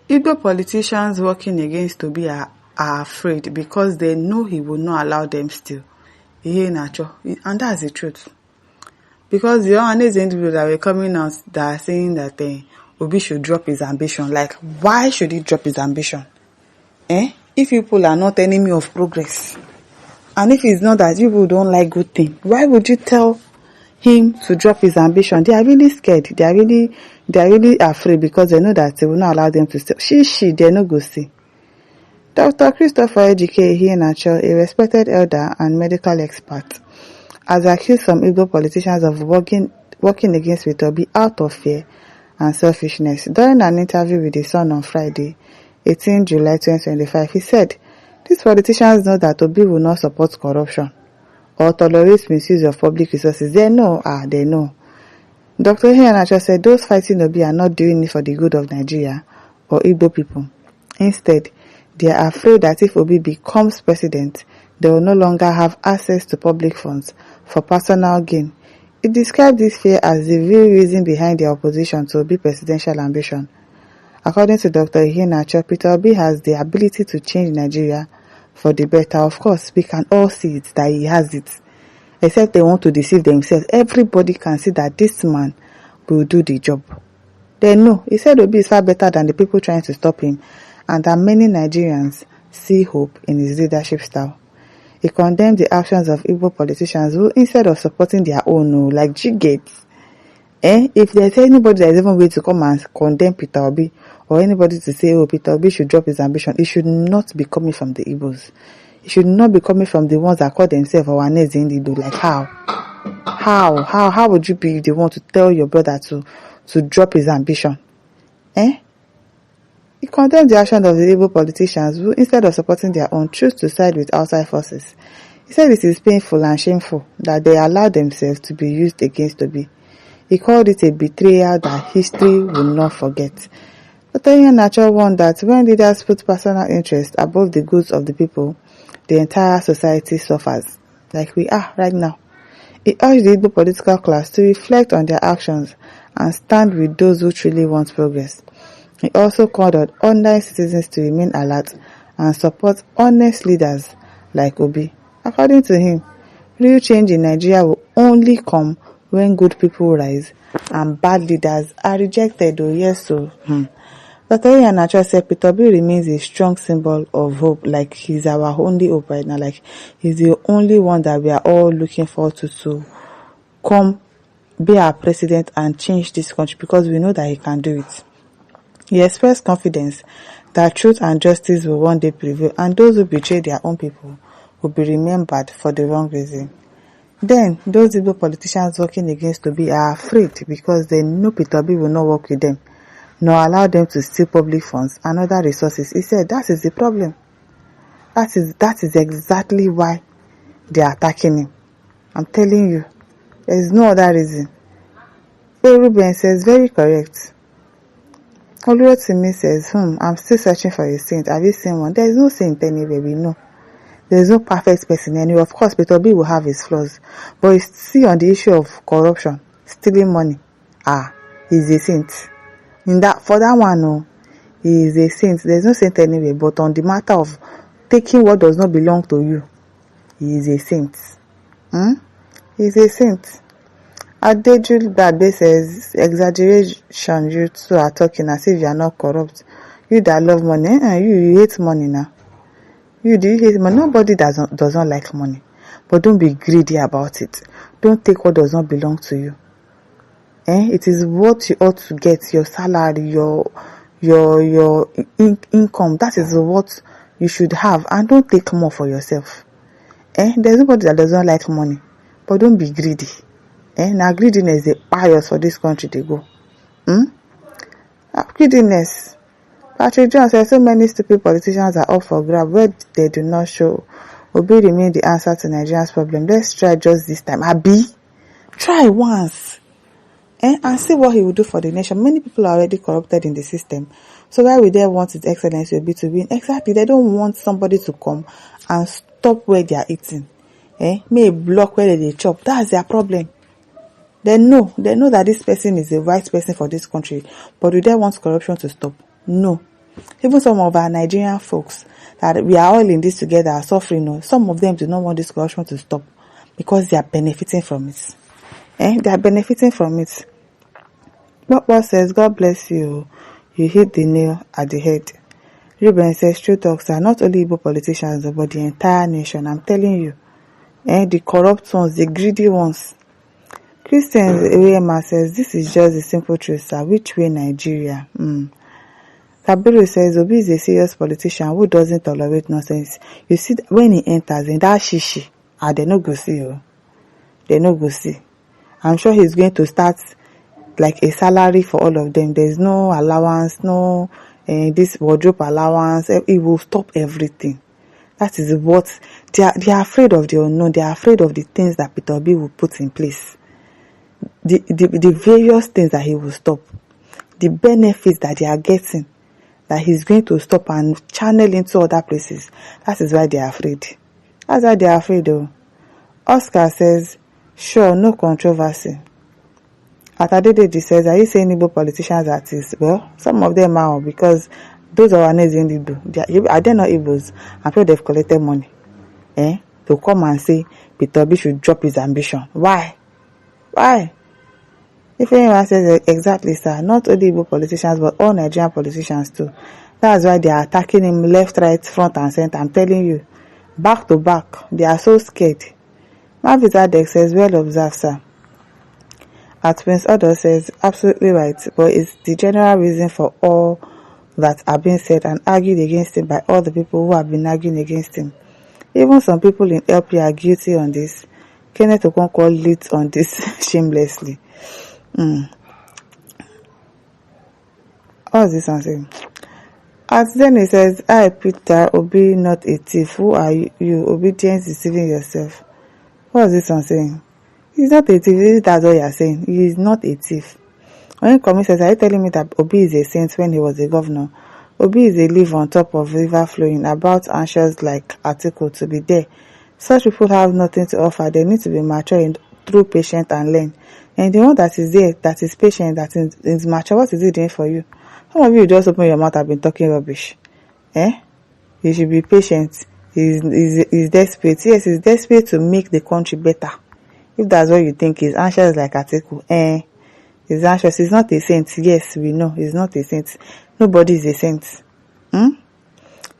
Igbo politicians working against Obi are afraid because they know he will not allow them still. And that's the truth. Because the honest individuals that were coming out that are saying that Obi should drop his ambition. Like, why should he drop his ambition? If people are not enemy of progress, and if it's not that people don't like good things, why would you tell him to drop his ambition? They are really scared. They are really afraid because they know that they will not allow them to stay. They no go see. Dr. Christopher Ejike Iheanacho, a respected elder and medical expert, has accused some Igbo politicians of working against Obi out of fear and selfishness. During an interview with The Sun on Friday, 18 July 2025, he said, "These politicians know that Obi will not support corruption or tolerate misuse of public resources. They know. They know." Dr. Iheanacho said those fighting Obi are not doing it for the good of Nigeria or Igbo people. Instead, they are afraid that if Obi becomes president, they will no longer have access to public funds for personal gain. He described this fear as the real reason behind their opposition to Obi's presidential ambition. According to Dr. Iheanacho, Peter Obi has the ability to change Nigeria for the better. Of course, we can all see it, that he has it. Except they want to deceive themselves. Everybody can see that this man will do the job. They know. He said Obi is far better than the people trying to stop him, and that many Nigerians see hope in his leadership style. He condemned the actions of Igbo politicians who, instead of supporting their own, like G-Gates, if there's anybody that is even going to come and condemn Peter Obi, or anybody to say, Peter Obi should drop his ambition, it should not be coming from the Igbos. It should not be coming from the ones that call themselves Owaneze in the Igbo. Like, how would you be the one to tell your brother to drop his ambition? He condemned the action of the Igbo politicians who, instead of supporting their own, choose to side with outside forces. He said it is painful and shameful that they allow themselves to be used against Obi. He called it a betrayal that history will not forget. Dr. Iheanacho warned that when leaders put personal interest above the goods of the people, the entire society suffers, like we are right now. He urged the Igbo political class to reflect on their actions and stand with those who truly want progress. He also called on ordinary citizens to remain alert and support honest leaders like Obi. According to him, real change in Nigeria will only come when good people rise and bad leaders are rejected. Dr. Iheanacho said Peter Obi remains a strong symbol of hope, like he's our only hope right now, like he's the only one that we are all looking forward to come be our president and change this country, because we know that he can do it. He expressed confidence that truth and justice will one day prevail, and those who betray their own people will be remembered for the wrong reason. Then, those Igbo politicians working against Obi are afraid because they know Peter Obi will not work with them, nor allow them to steal public funds and other resources. He said that is the problem. That is exactly why they are attacking him. I'm telling you, there is no other reason. Ruben says, very correct. Oluwatimi says, I'm still searching for a saint. Have you seen one? There is no saint anywhere, we know. There is no perfect person anywhere. Of course, Peter Obi will have his flaws. But you see, on the issue of corruption, stealing money, he's a saint. For that one, he is a saint. There is no saint anywhere. But on the matter of taking what does not belong to you, he is a saint. He is a saint. Adejul Babe says, exaggeration, you two are talking as if you are not corrupt. You that love money, you hate money now. You hate money. Nobody doesn't like money. But don't be greedy about it. Don't take what does not belong to you. It is what you ought to get, your salary, your income. That is what you should have, and don't take more for yourself. There's nobody that doesn't like money. But don't be greedy. Now greediness is pious for this country to go. Greediness. Patrick John says so many stupid politicians are up for grab where they do not show. Obi remain the answer to Nigeria's problem. Let's try just this time. Abi, try once. And see what he will do for the nation. Many people are already corrupted in the system. So why would they want His Excellency Obi to win? Exactly. They don't want somebody to come and stop where they are eating. May block where they chop. That's their problem. They know that this person is the right person for this country. But do they want corruption to stop? No. Even some of our Nigerian folks that we are all in this together are suffering. No, some of them do not want this corruption to stop because they are benefiting from it. They are benefiting from it. What says, God bless you. You hit the nail at the head. Ruben says, true talks are not only Igbo politicians, but the entire nation. I'm telling you. The corrupt ones, the greedy ones. Christians, Oyema says, this is just the simple truth, sir. Which way Nigeria? Kabiru says, Obi is a serious politician who doesn't tolerate nonsense. You see, when he enters in that shishi, they no go see you. They no go see. I'm sure he's going to start like a salary for all of them. There's no allowance, no this wardrobe allowance. It will stop everything. That is what they are afraid of, the unknown. They are afraid of the things that Peter Obi will put in place. The various things that he will stop. The benefits that they are getting, that he's going to stop and channel into other places. That is why they are afraid. That's why they are afraid though. Oscar says, sure, no controversy. Atadedeji says, are you saying Igbo politicians are artists? Well, some of them are, because those are names in Igbo. Are they not Igbos? I'm sure they've collected money. To come and say Peter Obi should drop his ambition. Why? If anyone says exactly, sir, not only Igbo politicians, but all Nigerian politicians too. That's why they are attacking him left, right, front and center. I'm telling you, back to back. They are so scared. Mavita Dex says, well observed, sir. At Prince Odo says, absolutely right, but it's the general reason for all that are being said and argued against him by all the people who have been arguing against him. Even some people in LP are guilty on this. Kenneth Okonkwo leads on this shamelessly. What is this one saying? As then he says, I, Peter Obi, not a thief. Who are you? Obedience deceiving yourself. What is this one saying? He's not a thief. That's what you are saying. He is not a thief. When he comes, says, are you telling me that Obi is a saint when he was a governor? Obi is a leaf on top of river flowing, about anxious like article to be there. Such people have nothing to offer. They need to be mature and through patient and learn. And the one that is there, that is patient, that is mature, what is it doing for you? Some of you just open your mouth and been talking rubbish. You should be patient. He's desperate. Yes, he's desperate to make the country better. If that's what you think, he's anxious like article. He's anxious. He's not a saint. Yes, we know. He's not a saint. Nobody is a saint.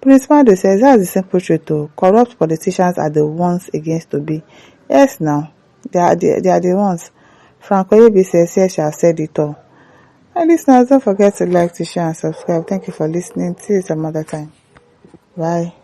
Prince Mado says, that's the simple truth though. Corrupt politicians are the ones against Obi. Yes, now. They are the ones. Franco Yebi says, yes, I've said it all. And listeners, don't forget to like, to share, and subscribe. Thank you for listening. See you some other time. Bye.